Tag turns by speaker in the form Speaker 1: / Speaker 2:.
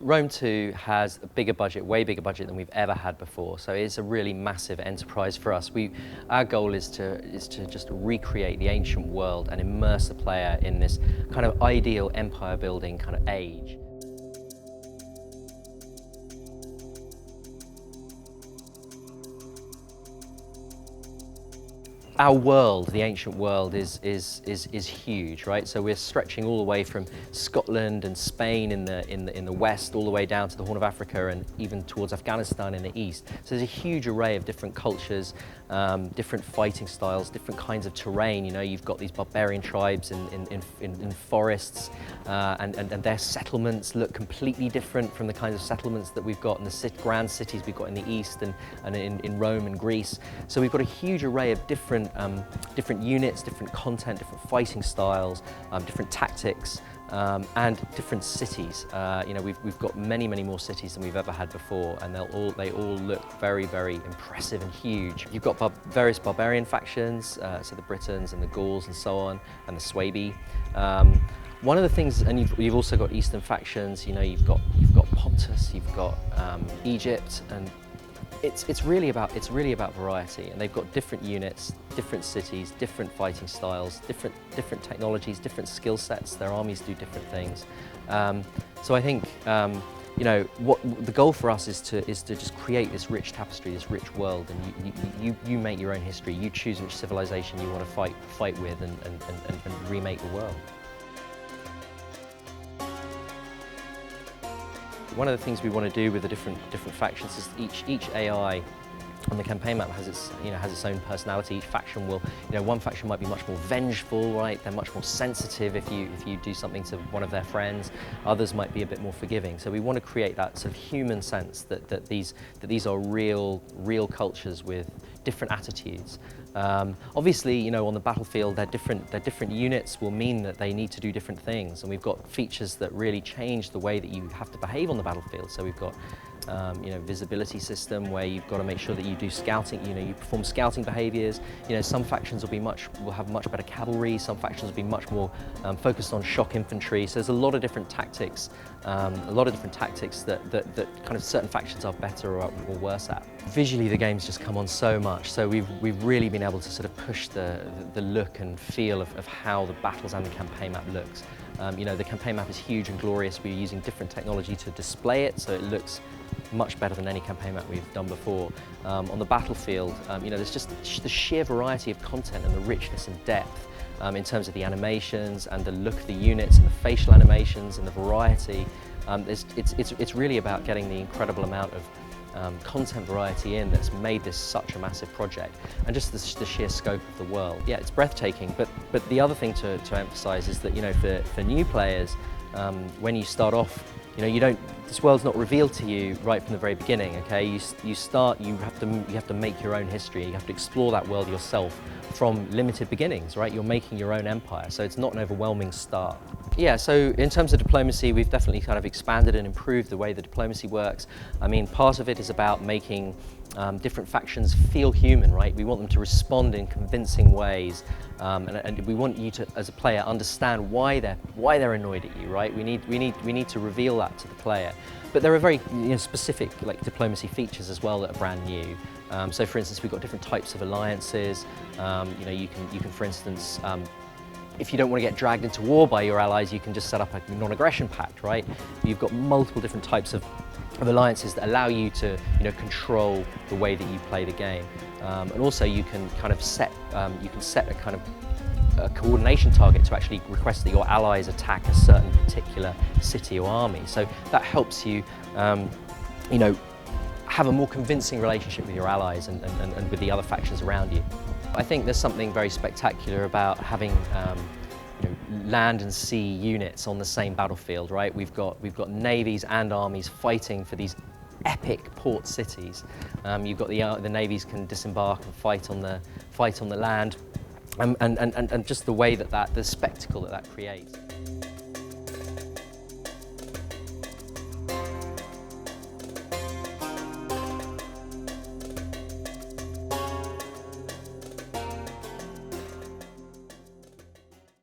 Speaker 1: Rome 2 has a bigger budget, way bigger budget than we've ever had before. So it's a really massive enterprise for us. Our goal is to just recreate the ancient world and immerse the player in this kind of ideal empire building kind of age. Our world, the ancient world, is huge, right? So we're stretching all the way from Scotland and Spain in the west, all the way down to the Horn of Africa and even towards Afghanistan in the east. So there's a huge array of different cultures, different fighting styles, different kinds of terrain. You know, you've got these barbarian tribes in forests, and their settlements look completely different from the kinds of settlements that we've got in the grand cities we've got in the east and in Rome and Greece. So we've got a huge array of different units, different content, different fighting styles, different tactics, and different cities. You know, we've got many more cities than we've ever had before, and they all look very impressive and huge. You've got various barbarian factions, so the Britons and the Gauls and so on, and the Suebi. One of the things, and you've also got Eastern factions. You know, you've got Pontus, you've got Egypt, and it's really about variety. And they've got different units, different cities, different fighting styles, different technologies, different skill sets. Their armies do different things. So I think you know, what the goal for us is to just create this rich tapestry, this rich world, and you make your own history. You choose which civilization you want to fight with, and remake the world. One of the things we want to do with the different factions is each AI on the campaign map has its own personality. Each faction will, one faction might be much more vengeful, right? They're much more sensitive if you do something to one of their friends. Others might be a bit more forgiving. So we want to create that sort of human sense that these are real cultures with different attitudes. Obviously, on the battlefield, their different units will mean that they need to do different things, and we've got features that really change the way that you have to behave on the battlefield. So we've got visibility system where you've got to make sure that you do scouting, you perform scouting behaviors. Some factions will have much better cavalry, some factions will be much more focused on shock infantry. So there's a lot of different tactics, that kind of certain factions are better or worse at. Visually, the game's just come on so much, so we've really been able to sort of push the look and feel of how the battles and the campaign map looks. The campaign map is huge and glorious. We're using different technology to display it, so it looks much better than any campaign map we've done before. On the battlefield, there's just the sheer variety of content and the richness and depth in terms of the animations and the look of the units and the facial animations and the variety. It's really about getting the incredible amount of content variety in that's made this such a massive project, and just the sheer scope of the world. Yeah, it's breathtaking, but the other thing to emphasize is that for new players, when you start off, this world's not revealed to you right from the very beginning. Okay, you have to make your own history. You have to explore that world yourself from limited beginnings, right? You're making your own empire, so it's not an overwhelming start. Yeah, so in terms of diplomacy, we've definitely kind of expanded and improved the way the diplomacy works. I mean, part of it is about making different factions feel human, right? We want them to respond in convincing ways, and we want you to, as a player, understand why they're annoyed at you, right? We need to reveal that to the player. But there are very specific diplomacy features as well that are brand new. So, for instance, we've got different types of alliances. You can, for instance, if you don't want to get dragged into war by your allies, you can just set up a non-aggression pact, right? You've got multiple different types of alliances that allow you to control the way that you play the game, and also you can kind of set a kind of a coordination target to actually request that your allies attack a certain particular city or army. So that helps you have a more convincing relationship with your allies and with the other factions around you. I think there's something very spectacular about having land and sea units on the same battlefield, right? We've got navies and armies fighting for these epic port cities. You've got the navies can disembark and fight on the land, and just the way the spectacle that creates.